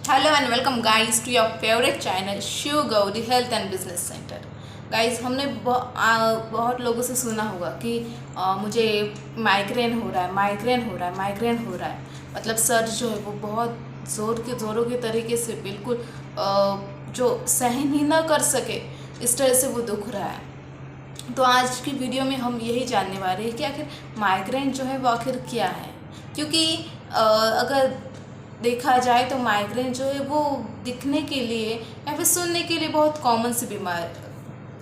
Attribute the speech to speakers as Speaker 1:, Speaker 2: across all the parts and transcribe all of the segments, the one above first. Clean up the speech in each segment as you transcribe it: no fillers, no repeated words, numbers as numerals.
Speaker 1: Hello and welcome guys to your favourite channel Shiv Gauri health and business centre. Guys हमने बहुत लोगों से सुना होगा कि मुझे माइग्रेन हो रहा है, माइग्रेन हो रहा है, माइग्रेन हो रहा है। मतलब सर जो है वो बहुत ज़ोरों के तरीके से बिल्कुल जो सहन ही ना कर सके, इस तरह से वो दुख रहा है। तो आज की वीडियो में हम यही जानने वाले हैं कि आखिर माइग्रेन जो है वो आखिर क्या है। क्योंकि अगर देखा जाए तो माइग्रेन जो है वो दिखने के लिए या फिर सुनने के लिए बहुत कॉमन सी बीमार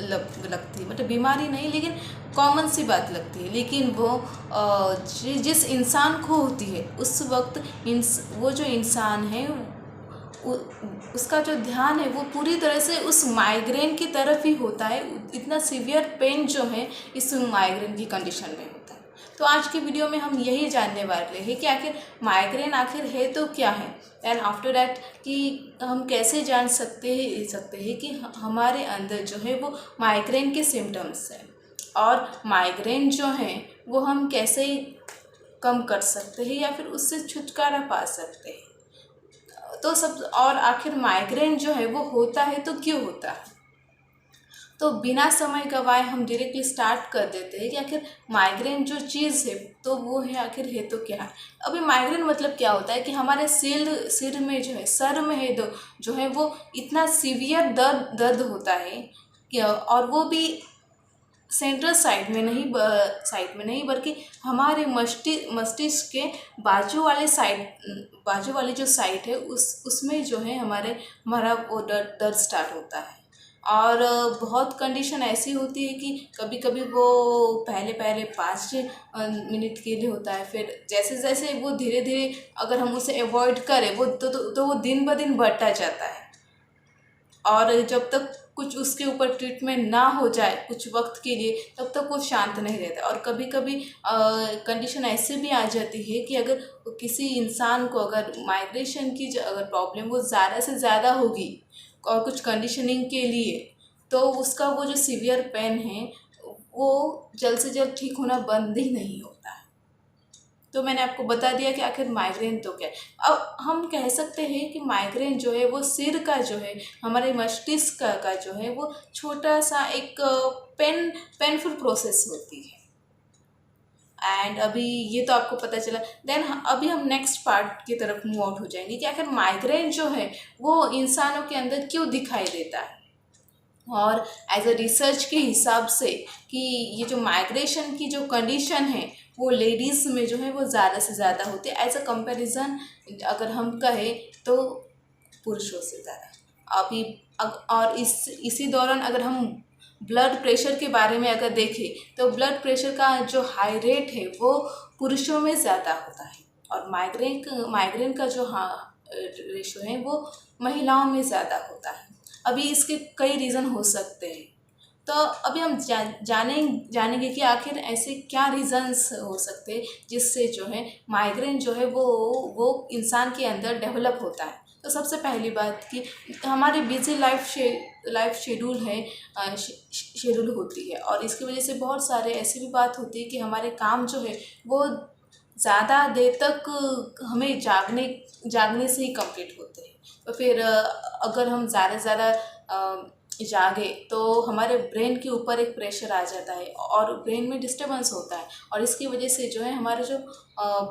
Speaker 1: लगती है। मतलब बीमारी नहीं, लेकिन कॉमन सी बात लगती है। लेकिन वो जिस इंसान को होती है उस वक्त वो जो इंसान है उसका जो ध्यान है वो पूरी तरह से उस माइग्रेन की तरफ ही होता है। इतना सीवियर पेन जो है इस माइग्रेन की कंडीशन में होता है। तो आज की वीडियो में हम यही जानने वाले हैं कि आखिर माइग्रेन आखिर है तो क्या है, एंड आफ्टर दैट कि हम कैसे जान सकते हैं कि हमारे अंदर जो है वो माइग्रेन के सिम्टम्स हैं, और माइग्रेन जो है वो हम कैसे कम कर सकते हैं या फिर उससे छुटकारा पा सकते हैं। तो सब, और आखिर माइग्रेन जो है वो होता है तो क्यों होता है। तो बिना समय गवाए हम डायरेक्टली स्टार्ट कर देते हैं कि आखिर माइग्रेन जो चीज़ है तो वो है, आखिर है तो क्या है। अभी माइग्रेन मतलब क्या होता है कि हमारे सिर में जो है, सर में है जो है वो इतना सीवियर दर्द होता है कि, और वो भी सेंट्रल साइड में नहीं बल्कि हमारे मस्तिष्क के बाजू वाली जो साइड है उसमें जो है हमारा वो दर्द स्टार्ट होता है। और बहुत कंडीशन ऐसी होती है कि कभी कभी वो पहले पहले 5 मिनट के लिए होता है, फिर जैसे जैसे वो धीरे धीरे अगर हम उसे अवॉइड करें वो तो वो दिन ब दिन बढ़ता जाता है। और जब तक कुछ उसके ऊपर ट्रीटमेंट ना हो जाए कुछ वक्त के लिए, तब तक वो शांत नहीं रहता। और कभी कभी कंडीशन ऐसे भी आ जाती है कि अगर किसी इंसान को अगर माइग्रेशन की अगर प्रॉब्लम वो ज़्यादा से ज़्यादा होगी और कुछ कंडीशनिंग के लिए, तो उसका वो जो सीवियर पेन है वो जल्द से जल्द ठीक होना बंद ही नहीं होता है। तो मैंने आपको बता दिया कि आखिर माइग्रेन तो क्या है। अब हम कह सकते हैं कि माइग्रेन जो है वो सिर का जो है, हमारे मस्तिष्क का जो है वो छोटा सा एक पेनफुल प्रोसेस होती है। एंड अभी ये तो आपको पता चला। देन अभी हम नेक्स्ट पार्ट की तरफ मूव आउट हो जाएंगे कि आखिर माइग्रेन जो है वो इंसानों के अंदर क्यों दिखाई देता है। और एज अ रिसर्च के हिसाब से कि ये जो माइग्रेशन की जो कंडीशन है वो लेडीज़ में जो है वो ज़्यादा से ज़्यादा होती है एज अ कंपैरिजन अगर हम कहें तो पुरुषों से ज़्यादा। अभी और इसी दौरान अगर हम ब्लड प्रेशर के बारे में अगर देखें तो ब्लड प्रेशर का जो हाई रेट है वो पुरुषों में ज़्यादा होता है, और माइग्रेन का जो रेशो है वो महिलाओं में ज़्यादा होता है। अभी इसके कई रीज़न हो सकते हैं। तो अभी हम जानेंगे कि आखिर ऐसे क्या रीज़न्स हो सकते हैं जिससे जो है माइग्रेन जो है वो इंसान के अंदर डेवलप होता है। तो सबसे पहली बात कि हमारे बिजी लाइफ शेड्यूल है, शेड्यूल होती है, और इसकी वजह से बहुत सारे ऐसी भी बात होती है कि हमारे काम जो है वो ज़्यादा देर तक हमें जागने से ही कंप्लीट होते हैं। तो फिर अगर हम ज़्यादा से ज़्यादा जागे तो हमारे ब्रेन के ऊपर एक प्रेशर आ जाता है और ब्रेन में डिस्टर्बेंस होता है, और इसकी वजह से जो है हमारे जो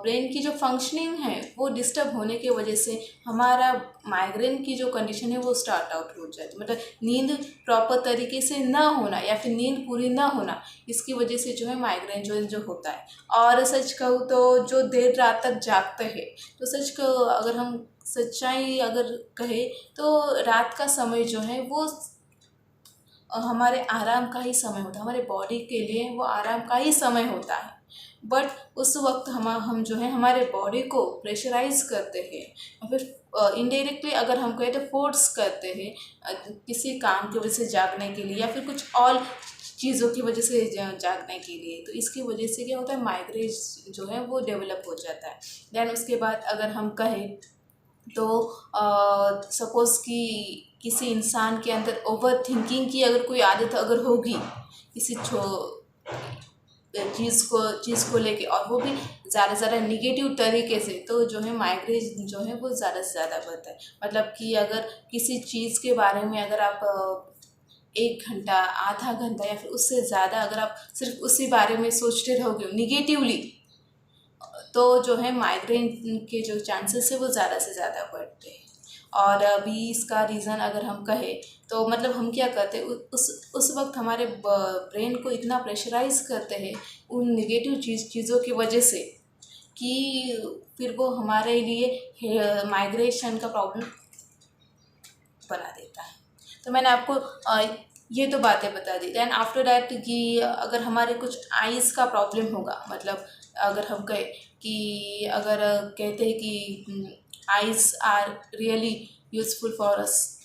Speaker 1: ब्रेन की जो फंक्शनिंग है वो डिस्टर्ब होने की वजह से हमारा माइग्रेन की जो कंडीशन है वो स्टार्ट आउट हो जाती है। मतलब नींद प्रॉपर तरीके से ना होना या फिर नींद पूरी ना होना, इसकी वजह से जो है माइग्रेन जो होता है। और सच कहूँ तो जो देर रात तक जागते हैं, तो सच को अगर हम सच्चाई अगर कहें तो रात का समय जो है वो हमारे आराम का ही समय होता है, हमारे बॉडी के लिए वो आराम का ही समय होता है। बट उस वक्त हम जो है हमारे बॉडी को प्रेशराइज करते हैं, और फिर इनडायरेक्टली अगर हम कहें तो फोर्स करते हैं किसी काम की वजह से जागने के लिए या फिर कुछ और चीज़ों की वजह से जागने के लिए। तो इसकी वजह से क्या होता है, माइग्रेन जो है वो डेवलप हो जाता है। देन उसके बाद अगर हम कहें तो सपोज़ कि किसी इंसान के अंदर ओवर थिंकिंग की अगर कोई आदत अगर होगी, किसी चीज़ को लेके, और वो भी ज़्यादा से ज़्यादा निगेटिव तरीके से, तो जो है माइग्रेन जो है वो ज़्यादा से ज़्यादा बढ़ता है। मतलब कि अगर किसी चीज़ के बारे में अगर आप 1 घंटा, आधा घंटा या फिर उससे ज़्यादा अगर आप सिर्फ उसी बारे में सोचते रहोगे निगेटिवली, तो जो है माइग्रेन के जो चांसेस है वो ज़्यादा से ज़्यादा बढ़ते हैं। और अभी इसका रीज़न अगर हम कहें तो मतलब हम क्या करते हैं, उस वक्त हमारे ब्रेन को इतना प्रेशराइज करते हैं उन निगेटिव चीज़ों की वजह से, कि फिर वो हमारे लिए माइग्रेशन का प्रॉब्लम बना देता है। तो मैंने आपको ये तो बातें बता दी। दैन आफ्टर दैट कि अगर हमारे कुछ आइज़ का प्रॉब्लम होगा, मतलब अगर हम कहें कि अगर कहते हैं कि eyes are really useful for us,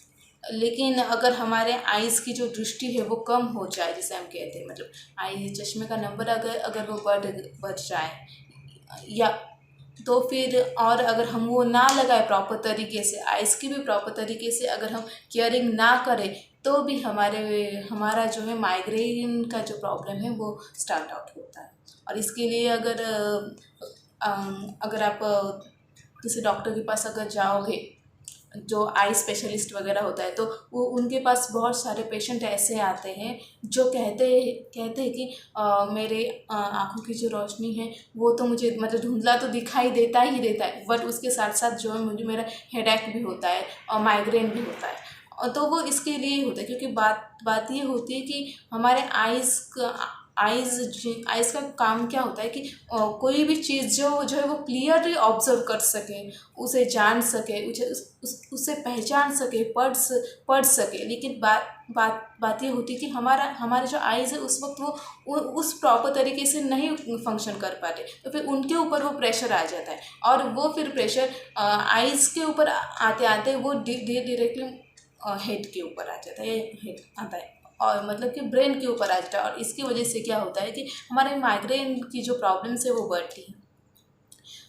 Speaker 1: लेकिन अगर हमारे आइज़ की जो दृष्टि है वो कम हो जाए, जैसे हम कहते हैं, मतलब आई चश्मे का नंबर अगर वो बढ़ जाए, या तो फिर और अगर हम वो ना लगाए प्रॉपर तरीके से, आइज़ की भी प्रॉपर तरीके से अगर हम केयरिंग ना करें, तो भी हमारा जो है माइग्रेन का जो प्रॉब्लम है वो स्टार्ट आउट होता है। और इसके लिए अगर आप किसी डॉक्टर के पास अगर जाओगे, जो आई स्पेशलिस्ट वगैरह होता है, तो वो उनके पास बहुत सारे पेशेंट ऐसे आते हैं जो कहते हैं कि मेरे आँखों की जो रोशनी है वो तो मुझे मतलब धुंधला तो दिखाई देता है, बट उसके साथ साथ जो है मुझे मेरा हेडेक भी होता है और माइग्रेन भी होता है। और तो वो इसके लिए होता है क्योंकि बात ये होती है कि हमारे आइज़ का काम क्या होता है कि कोई भी चीज़ जो है वो क्लियरली ऑब्जर्व कर सके, उसे जान सके, उसे पहचान सके, पढ़ सके। लेकिन बात ये होती है कि हमारे जो आइज़ है उस वक्त वो उस प्रॉपर तरीके से नहीं फंक्शन कर पाते, तो फिर उनके ऊपर वो प्रेशर आ जाता है, और वो फिर प्रेशर आइज़ के ऊपर आते आते वो डायरेक्टली हेड के ऊपर आ जाता है, हेड आता है, और मतलब कि ब्रेन के ऊपर आ जाता है। और इसकी वजह से क्या होता है कि हमारे माइग्रेन की जो प्रॉब्लम्स है वो बढ़ती है।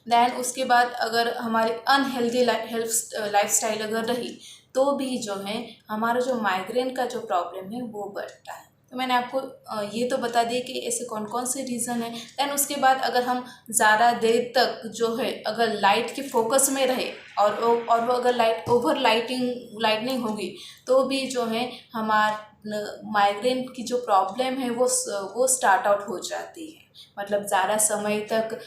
Speaker 1: दैन उसके बाद अगर हमारी अनहेल्दी लाइफस्टाइल अगर रही, तो भी जो है हमारा जो माइग्रेन का जो प्रॉब्लम है वो बढ़ता है। तो मैंने आपको ये तो बता दिया कि ऐसे कौन कौन से रीज़न है। दैन उसके बाद अगर हम ज़्यादा देर तक जो है अगर लाइट के फोकस में रहे, और वो अगर लाइटनिंग होगी, तो भी जो है हमार माइग्रेन की जो प्रॉब्लम है वो स्टार्ट आउट हो जाती है। मतलब ज़्यादा समय तक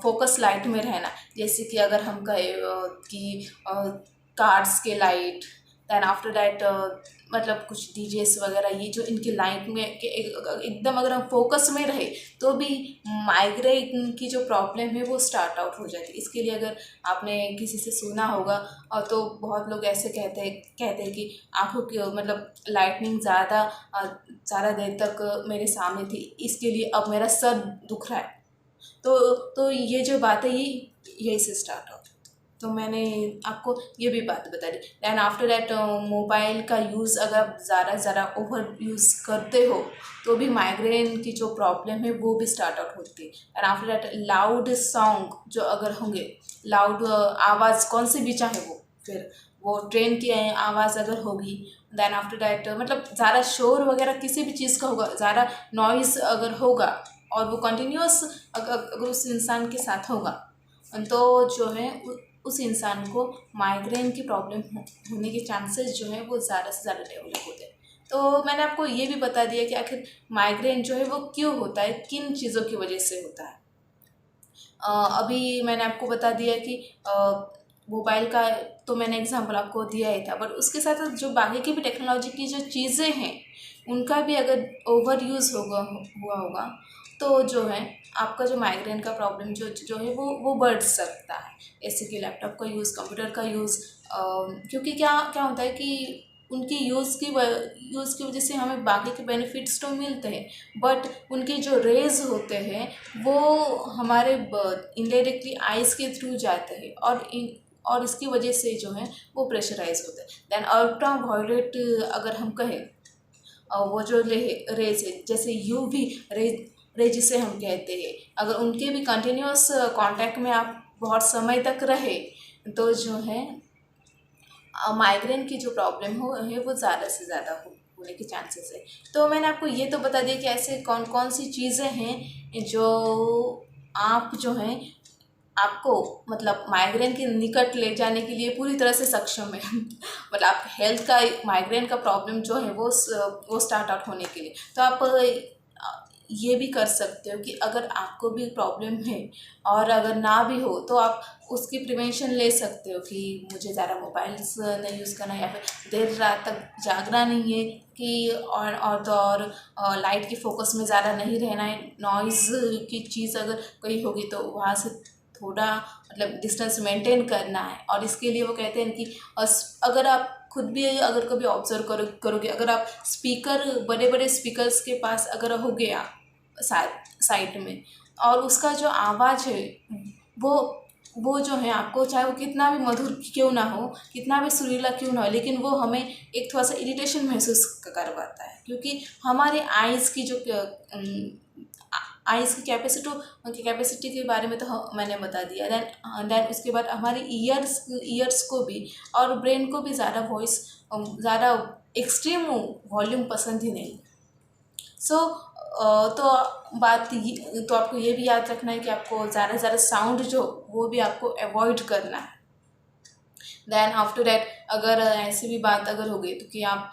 Speaker 1: फोकस लाइट में रहना, जैसे कि अगर हम कहें कि कार्स के लाइट, दैन आफ्टर दैट मतलब कुछ डीजेस वगैरह, ये जो इनकी लाइट में एकदम अगर हम फोकस में रहे, तो भी माइग्रेन की जो प्रॉब्लम है वो स्टार्ट आउट हो जाती है। इसके लिए अगर आपने किसी से सुना होगा, और तो बहुत लोग ऐसे कहते हैं कि आँखों की मतलब लाइटनिंग ज़्यादा देर तक मेरे सामने थी, इसके लिए अब मेरा सर दुख रहा है। तो ये जो बात है यही से स्टार्ट होती है। तो मैंने आपको ये भी बात बता दी। दैन आफ्टर दैट मोबाइल का यूज़ अगर आप ज़्यादा ओवर यूज़ करते हो, तो भी माइग्रेन की जो प्रॉब्लम है वो भी स्टार्ट आउट होती है। And after that loud song जो अगर होंगे, लाउड आवाज़ कौन सी भी चाहे फिर वो ट्रेन की आवाज़ अगर होगी, दैन आफ्टर दैट मतलब ज़्यादा शोर वगैरह किसी भी चीज़ का होगा, ज़्यादा नॉइज़ अगर होगा, और वो कंटिन्यूस अगर उस इंसान के साथ होगा, तो जो है उस इंसान को माइग्रेन की प्रॉब्लम होने के चांसेस जो है वो ज़्यादा से ज़्यादा डेवलप होते हैं। तो मैंने आपको ये भी बता दिया कि आखिर माइग्रेन जो है वो क्यों होता है, किन चीज़ों की वजह से होता है। अभी मैंने आपको बता दिया कि मोबाइल का तो मैंने एग्जांपल आपको दिया ही था, बट उसके साथ साथ जो बाकी की भी टेक्नोलॉजी की जो चीज़ें हैं, उनका भी अगर ओवर यूज़ हुआ होगा, तो जो है आपका जो माइग्रेन का प्रॉब्लम जो है वो बढ़ सकता है। जैसे कि लैपटॉप का यूज़, कंप्यूटर का यूज़, क्योंकि क्या क्या होता है कि उनकी यूज़ की वजह से हमें बाकी के बेनिफिट्स तो मिलते हैं, बट उनके जो रेज होते हैं वो हमारे इनडायरेक्टली आइज़ के थ्रू जाते हैं, और इसकी वजह से जो है वो प्रेशराइज होता है। दैन अल्ट्रा वायलेट अगर हम कहें, वो जो रेज है, जैसे यूवी रे जिसे हम कहते हैं, अगर उनके भी कंटिन्यूस कांटेक्ट में आप बहुत समय तक रहे, तो जो है माइग्रेन की जो प्रॉब्लम है वो ज़्यादा से ज़्यादा हो होने के चांसेस है। तो मैंने आपको ये तो बता दिया कि ऐसे कौन कौन सी चीज़ें हैं जो आप जो हैं आपको मतलब माइग्रेन के निकट ले जाने के लिए पूरी तरह से सक्षम है मतलब आप हेल्थ का माइग्रेन का प्रॉब्लम जो है वो स्टार्ट आउट होने के लिए तो आप ये भी कर सकते हो कि अगर आपको भी प्रॉब्लम है और अगर ना भी हो तो आप उसकी प्रिवेंशन ले सकते हो कि मुझे ज़्यादा मोबाइल्स नहीं यूज़ करना या फिर देर रात तक जागना नहीं है कि और लाइट की फोकस में ज़्यादा नहीं रहना है। नॉइज़ की चीज़ अगर कोई होगी तो वहाँ से थोड़ा मतलब डिस्टेंस मेंटेन करना है। और इसके लिए वो कहते हैं कि अगर आप खुद भी अगर कभी ऑब्जर्व करोगे अगर आप स्पीकर बड़े बड़े स्पीकर्स के पास अगर हो गया साइड में और उसका जो आवाज़ है वो वो जो है आपको चाहे वो कितना भी मधुर क्यों ना हो कितना भी सुरीला क्यों ना हो लेकिन वो हमें एक थोड़ा सा इरिटेशन महसूस करवाता है क्योंकि हमारे आइज़ की जो आइज़ की कैपेसिटी के बारे में तो मैंने बता दिया। देन उसके बाद हमारी ईयर्स को भी और ब्रेन को भी ज़्यादा वॉइस ज़्यादा एक्सट्रीम वॉल्यूम पसंद ही नहीं। तो तो आपको ये भी याद रखना है कि आपको ज़्यादा से ज़्यादा साउंड जो वो भी आपको अवॉइड करना है। देन आफ्टर दैट अगर ऐसी भी बात अगर हो गई तो कि आप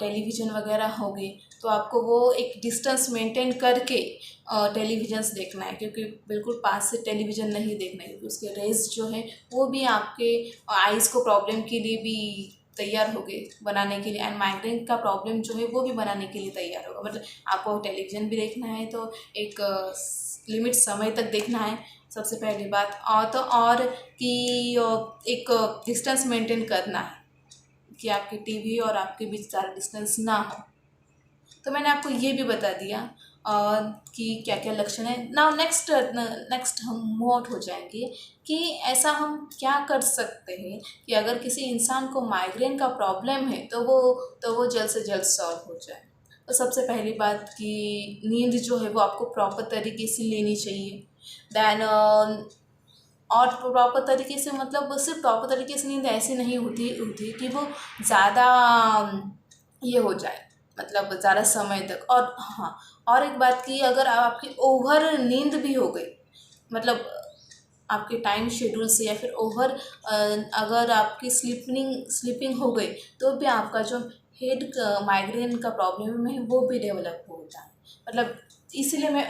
Speaker 1: टेलीविज़न वगैरह हो गई तो आपको वो एक डिस्टेंस मेंटेन करके टेलीविज़न्स देखना है क्योंकि बिल्कुल पास से टेलीविज़न नहीं देखना है क्योंकि उसके रेज जो है वो भी आपके आइज़ को प्रॉब्लम के लिए भी तैयार हो गए बनाने के लिए एंड माइग्रेन का प्रॉब्लम जो है वो भी बनाने के लिए तैयार होगा। मतलब आपको टेलीविज़न भी देखना है तो एक लिमिट समय तक देखना है सबसे पहली बात और कि एक डिस्टेंस मेंटेन करना है कि आपकी टीवी और आपके बीच ज़्यादा डिस्टेंस ना हो। तो मैंने आपको ये भी बता दिया कि क्या क्या लक्षण है। नाउ नेक्स्ट हम मूव आउट हो जाएंगे कि ऐसा हम क्या कर सकते हैं कि अगर किसी इंसान को माइग्रेन का प्रॉब्लम है तो वो जल्द से जल्द सॉल्व हो जाए। तो सबसे पहली बात कि नींद जो है वो आपको प्रॉपर तरीके से लेनी चाहिए। दैन और प्रॉपर तरीके से मतलब सिर्फ प्रॉपर तरीके से नींद ऐसी नहीं होती कि वो ज़्यादा ये हो जाए मतलब ज़्यादा समय तक। और हाँ और एक बात कि अगर आपकी ओवर नींद भी हो गई मतलब आपके टाइम शेड्यूल से या फिर ओवर अगर आपकी स्लीपिंग हो गई तो भी आपका जो हेड माइग्रेन का प्रॉब्लम है वो भी डेवलप होता है। मतलब इसीलिए मैं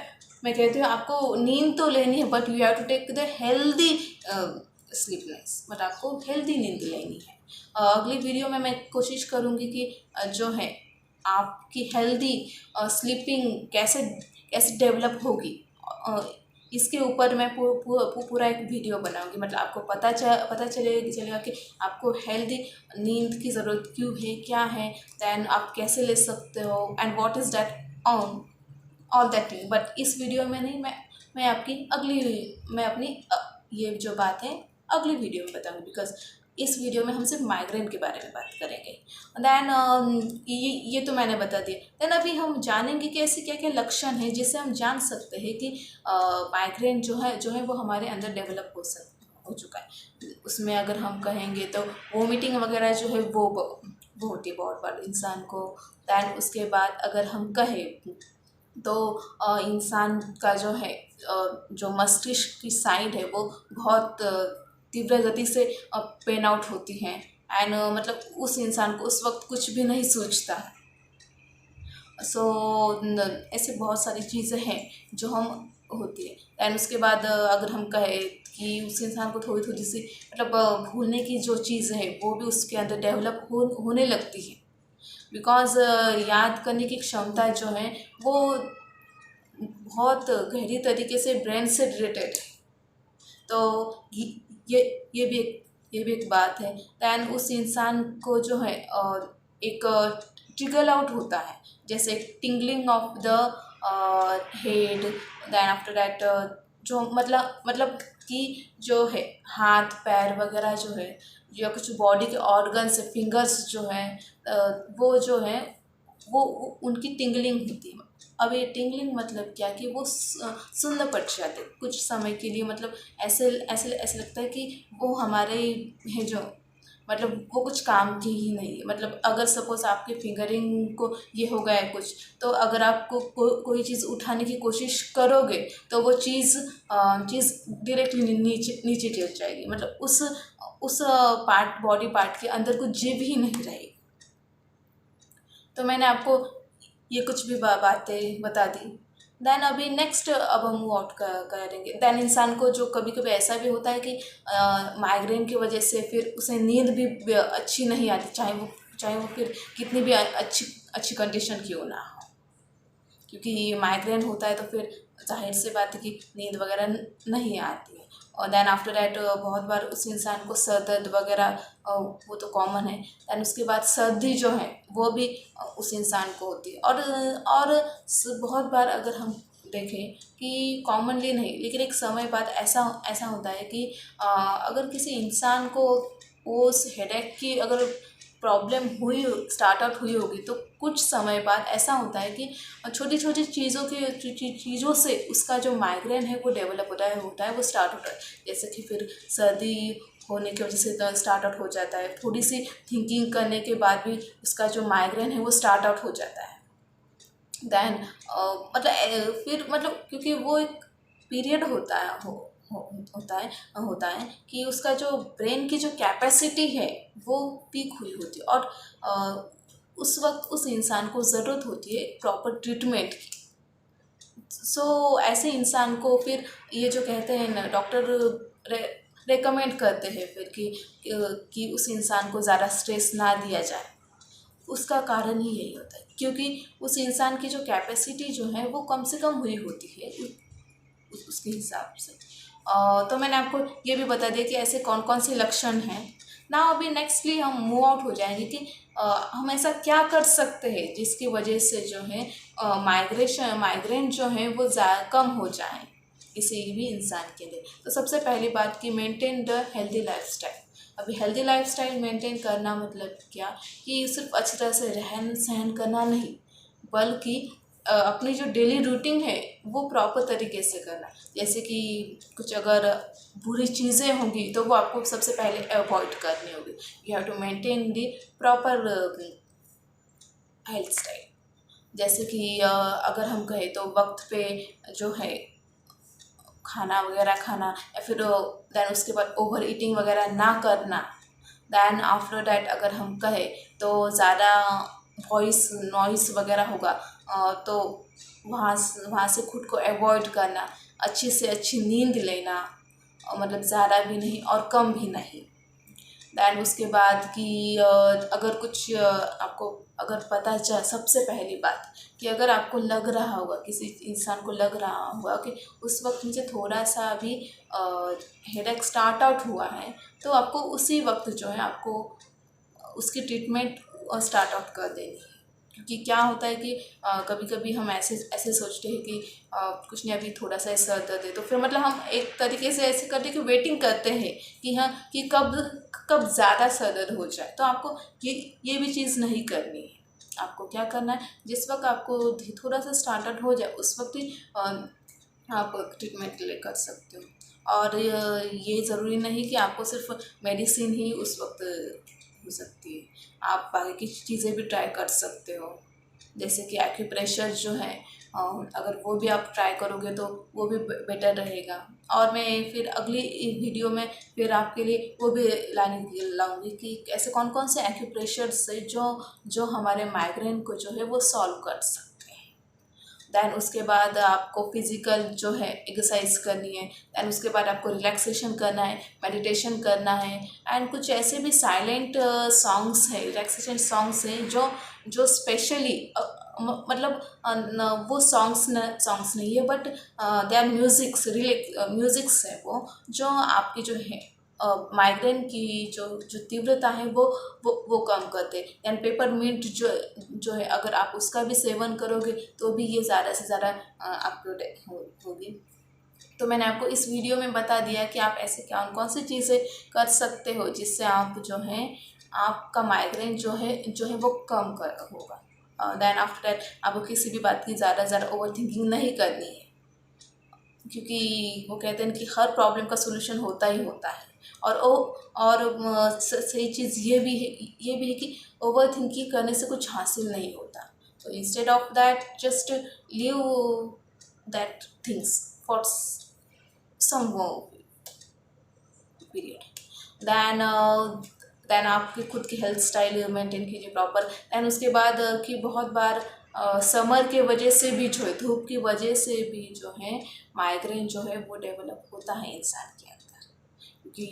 Speaker 1: कहती हूँ आपको नींद तो लेनी है but you have to take the healthy sleepiness but आपको हेल्दी नींद लेनी है। अगली वीडियो में मैं कोशिश करूँगी कि जो है आपकी हेल्दी स्लीपिंग कैसे कैसे डेवलप होगी इसके ऊपर मैं पूरा एक वीडियो बनाऊंगी। मतलब आपको पता चलेगा कि आपको हेल्दी नींद की ज़रूरत क्यों है क्या है दैन आप कैसे ले सकते हो and what is that all that thing. But इस वीडियो में नहीं मैं अपनी ये जो बात है अगली वीडियो में बताऊंगी बिकॉज इस वीडियो में हम सिर्फ माइग्रेन के बारे में बात करेंगे। दैन ये तो मैंने बता दिया। दैन अभी हम जानेंगे कि ऐसे क्या क्या लक्षण हैं जिससे हम जान सकते हैं कि माइग्रेन जो है वो हमारे अंदर डेवलप हो चुका है। उसमें अगर हम कहेंगे तो वोमिटिंग वगैरह जो है वो होती है बहुत बार इंसान को। दैन उसके बाद अगर हम कहें तो इंसान का जो है जो मस्तिष्क की साइड है वो बहुत तीव्र गति से पेन आउट होती हैं एंड मतलब उस इंसान को उस वक्त कुछ भी नहीं सूझता है। ऐसे बहुत सारी चीज़ें हैं जो हम होती है। एंड उसके बाद अगर हम कहें कि उस इंसान को थोड़ी थोड़ी सी मतलब भूलने की जो चीज़ है वो भी उसके अंदर डेवलप होने लगती है बिकॉज याद करने की क्षमता जो है वो बहुत गहरी तरीके से ब्रेन से रिलेटेड है। तो ये भी एक बात है। दैन उस इंसान को जो है एक ट्रिगर आउट होता है जैसे tingling of the head. Then after that जो मतलब कि जो है हाथ पैर वगैरह जो है या कुछ बॉडी के ऑर्गन्स फिंगर्स जो हैं वो जो है वो उनकी टिंगलिंग होती है। अब ये टिंगलिंग मतलब क्या कि वो सुन्न पड़ जाते कुछ समय के लिए। मतलब ऐसे ऐसे ऐसे लगता है कि वो हमारे है जो मतलब वो कुछ काम की ही नहीं है। मतलब अगर सपोज़ आपके फिंगरिंग को ये हो गया है कुछ, तो अगर आपको कोई चीज़ उठाने की कोशिश करोगे तो वो चीज़ डायरेक्टली नीचे नीचे गिर जाएगी। मतलब उस पार्ट बॉडी पार्ट के अंदर कुछ जीव ही नहीं रहेगी। तो मैंने आपको ये कुछ भी बातें बता दी। देन अभी नेक्स्ट अब हम मूव आउट करेंगे। देन इंसान को जो कभी कभी ऐसा भी होता है कि माइग्रेन की वजह से फिर उसे नींद भी अच्छी नहीं आती, चाहे वो फिर कितनी भी अच्छी कंडीशन क्यों ना हो, क्योंकि माइग्रेन होता है तो फिर जाहिर सी बात है कि नींद वगैरह नहीं आती है। और देन आफ्टर डैट बहुत बार उस इंसान को सर दर्द वगैरह वो तो कॉमन है। देन उसके बाद सर्दी जो है वो भी उस इंसान को होती है। और बहुत बार अगर हम देखें कि कॉमनली नहीं, लेकिन एक समय बाद ऐसा ऐसा होता है कि अगर किसी इंसान को उस हेडेक की अगर प्रॉब्लम स्टार्ट आउट हुई होगी तो कुछ समय बाद ऐसा होता है कि छोटी छोटी चीज़ों से उसका जो माइग्रेन है वो डेवलप होता है वो स्टार्ट होता है। जैसे कि फिर सर्दी होने की वजह से स्टार्ट आउट हो जाता है, थोड़ी सी थिंकिंग करने के बाद भी उसका जो माइग्रेन है वो स्टार्ट आउट हो जाता है। देन फिर मतलब क्योंकि वो एक पीरियड होता है होता है कि उसका जो ब्रेन की जो कैपेसिटी है वो पीक हुई होती है। और उस वक्त उस इंसान को ज़रूरत होती है प्रॉपर ट्रीटमेंट की। ऐसे इंसान को फिर ये जो कहते हैं ना डॉक्टर रेकमेंड करते हैं फिर कि उस इंसान को ज़्यादा स्ट्रेस ना दिया जाए। उसका कारण ही यही होता है क्योंकि उस इंसान की जो कैपेसिटी जो है वो कम से कम हुई होती है उसके हिसाब से। तो मैंने आपको ये भी बता दिया कि ऐसे कौन कौन से लक्षण हैं ना। अभी नेक्स्टली हम मूव आउट हो जाएंगे कि हम ऐसा क्या कर सकते हैं जिसकी वजह से जो है माइग्रेन जो है वो कम हो जाए किसी भी इंसान के लिए। तो सबसे पहली बात कि मेंटेन द हेल्दी लाइफस्टाइल। अभी हेल्दी लाइफस्टाइल मेंटेन करना मतलब क्या कि सिर्फ अच्छी तरह से रहन सहन करना नहीं, बल्कि अपनी जो डेली रूटीन है वो प्रॉपर तरीके से करना। जैसे कि कुछ अगर बुरी चीज़ें होंगी तो वो आपको सबसे पहले अवॉइड करनी होगी। You have to maintain the proper health style. जैसे कि अगर हम कहें तो वक्त पे जो है खाना वगैरह खाना, या फिर देन उसके बाद ओवर ईटिंग वगैरह ना करना। देन आफ्टर डैट अगर हम कहें तो ज़्यादा वॉइस नॉइस वगैरह होगा तो वहाँ से खुद को अवॉइड करना, अच्छी से अच्छी नींद लेना, मतलब ज़्यादा भी नहीं और कम भी नहीं। दैन उसके बाद कि अगर कुछ आपको अगर पता चल, सबसे पहली बात कि अगर आपको लग रहा होगा, किसी इंसान को लग रहा होगा कि उस वक्त मुझे थोड़ा सा भी हेडेक स्टार्ट आउट हुआ है, तो आपको उसी वक्त जो है आपको उसकी ट्रीटमेंट स्टार्ट आउट कर देनी है। क्योंकि क्या होता है कि कभी कभी हम ऐसे सोचते हैं कि कुछ नहीं अभी थोड़ा सा सर दर्द है, तो फिर मतलब हम एक तरीके से ऐसे करते हैं कि वेटिंग करते हैं कि हाँ कि कब ज़्यादा सर दर्द हो जाए। तो आपको ये भी चीज़ नहीं करनी है। आपको क्या करना है, जिस वक्त आपको थोड़ा सा स्टार्ट आउट हो जाए उस वक्त ही आप ट्रीटमेंट के लिए कर सकते हो। और ये ज़रूरी नहीं कि आपको सिर्फ मेडिसिन ही उस वक्त हो सकती है, आप बाकी की चीज़ें भी ट्राई कर सकते हो। जैसे कि एक्यूप्रेशर जो है, अगर वो भी आप ट्राई करोगे तो वो भी बेटर रहेगा। और मैं फिर अगली वीडियो में फिर आपके लिए वो भी लाऊंगी कि ऐसे कौन कौन से एक्यूप्रेशर से जो हमारे माइग्रेन को जो है वो सॉल्व कर सकते हैं। दैन उसके बाद आपको फिज़िकल जो है एक्सरसाइज करनी है। दैन उसके बाद आपको रिलैक्सेशन करना है, मेडिटेशन करना है। एंड कुछ ऐसे भी साइलेंट सॉन्ग्स है, रिलैक्सेशन सॉन्ग्स हैं जो स्पेशली मतलब वो सॉन्ग्स नहीं है, बट दे आर म्यूज़िक्स है वो जो आपकी जो है माइग्रेन की जो तीव्रता है वो कम करते हैं। दैन पेपरमिंट जो है अगर आप उसका भी सेवन करोगे तो भी ये ज़्यादा से ज़्यादा आपको होगी। तो मैंने आपको इस वीडियो में बता दिया कि आप ऐसे कौन सी चीज़ें कर सकते हो जिससे आप जो है आपका माइग्रेन जो है वो कम होगा। दैन आफ्टर दैट आपको किसी भी बात की ज़्यादा ओवर थिंकिंग नहीं करनी है, क्योंकि वो कहते हैं कि हर प्रॉब्लम का सोल्यूशन होता ही होता है। सही चीज़ ये भी है कि ओवर थिंकिंग करने से कुछ हासिल नहीं होता। तो instead of that just leave that things for some period. Then आपकी खुद की हेल्थ स्टाइल मेंटेन कीजिए प्रॉपर। देन उसके बाद कि बहुत बार समर के वजह से भी जो है, धूप की वजह से भी जो है माइग्रेन जो है वो डेवलप होता है इंसान के अंदर, क्योंकि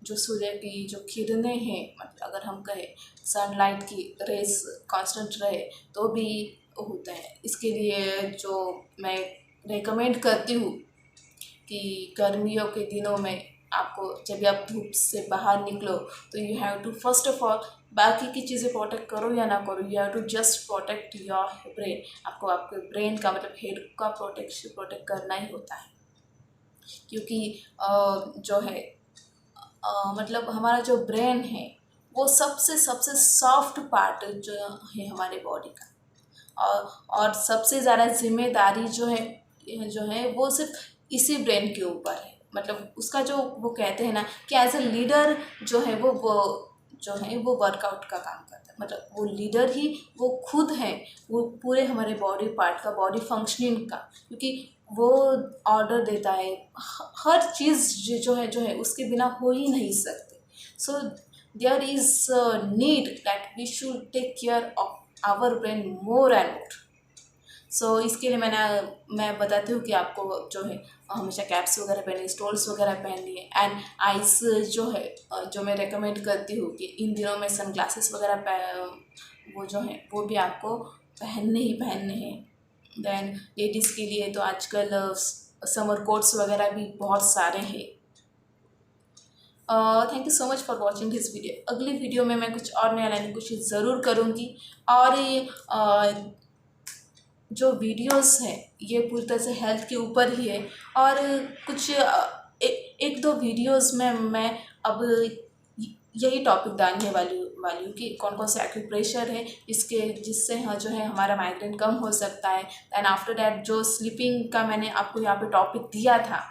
Speaker 1: जो सूर्य की जो किरणें हैं, मतलब अगर हम कहें सनलाइट की रेस कांस्टेंट रहे तो भी होता है। इसके लिए जो मैं रेकमेंड करती हूँ कि गर्मियों के दिनों में आपको जब भी आप धूप से बाहर निकलो तो you have to first of all, बाकी की चीज़ें प्रोटेक्ट करो या ना करो, you have to just protect your brain. आपको आपके ब्रेन का मतलब हेड का प्रोटेक्ट करना ही होता है, क्योंकि जो है मतलब हमारा जो ब्रेन है वो सबसे सबसे सॉफ्ट पार्ट जो है हमारे बॉडी का, और सबसे ज़्यादा जिम्मेदारी जो है वो सिर्फ इसी ब्रेन के ऊपर है। मतलब उसका जो वो कहते हैं ना कि एज ए लीडर जो है वो जो है वो वर्कआउट का काम करता है। मतलब वो लीडर ही वो खुद है, वो पूरे हमारे बॉडी पार्ट का, बॉडी फंक्शनिंग का, क्योंकि वो ऑर्डर देता है। हर चीज़ जो है उसके बिना हो ही नहीं सकते। So there is need that we should take care of our brain more and more. So इसके लिए मैं बताती हूँ कि आपको जो है हमेशा कैप्स वगैरह पहनिए, स्टोल्स वगैरह पहनिए, एंड आइस जो है जो मैं रेकमेंड करती हूँ कि इन दिनों में सन ग्लासेस वगैरह वो जो है वो भी आपको पहनने हैं। देन लेडीज़ के लिए तो आजकल समर कोट्स वगैरह भी बहुत सारे हैं। Thank you so much for watching this video. अगली वीडियो में मैं कुछ और नया लाने की कोशिश ज़रूर करूँगी, और ये जो वीडियोस हैं ये पूरी तरह से हेल्थ के ऊपर ही है, और कुछ एक दो वीडियोस में मैं अब यही टॉपिक डालने वाली हूँ कि कौन कौन से एक्यूप्रेशर है जिससे जो है हमारा माइग्रेन कम हो सकता है। एंड आफ्टर दैट जो स्लीपिंग का मैंने आपको यहाँ पे टॉपिक दिया था,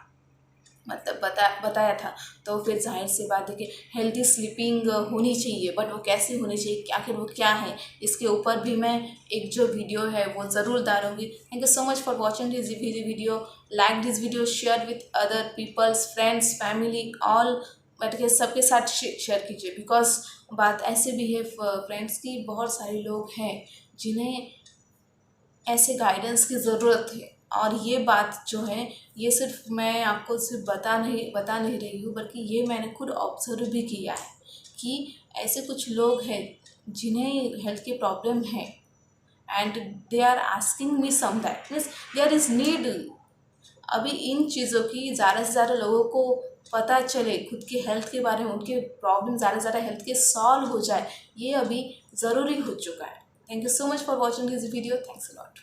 Speaker 1: मतलब बताया था, तो फिर जाहिर सी बात है कि हेल्दी स्लीपिंग होनी चाहिए, बट वो कैसे होनी चाहिए, आखिर वो क्या है, इसके ऊपर भी मैं एक जो वीडियो है वो ज़रूर डालूंगी। Thank you so much for watching this video. Like this video, share with other peoples, friends, family, all, मतलब सबके साथ शेयर कीजिए। बिकॉज बात ऐसे भी है फ्रेंड्स की, बहुत सारे लोग हैं जिन्हें ऐसे गाइडेंस की ज़रूरत है, और ये बात जो है ये सिर्फ मैं आपको सिर्फ बता नहीं रही हूँ, बल्कि ये मैंने खुद ऑब्जर्व भी किया है कि ऐसे कुछ लोग हैं जिन्हें हेल्थ की प्रॉब्लम है, and they are asking me some that means there is need. अभी इन चीज़ों की ज़्यादा से ज़्यादा लोगों को पता चले, खुद की हेल्थ के बारे में, उनके प्रॉब्लम ज़्यादा से ज़्यादा हेल्थ के सॉल्व हो जाए, ये अभी ज़रूरी हो चुका है। Thank you so much for watching this video. Thanks a lot.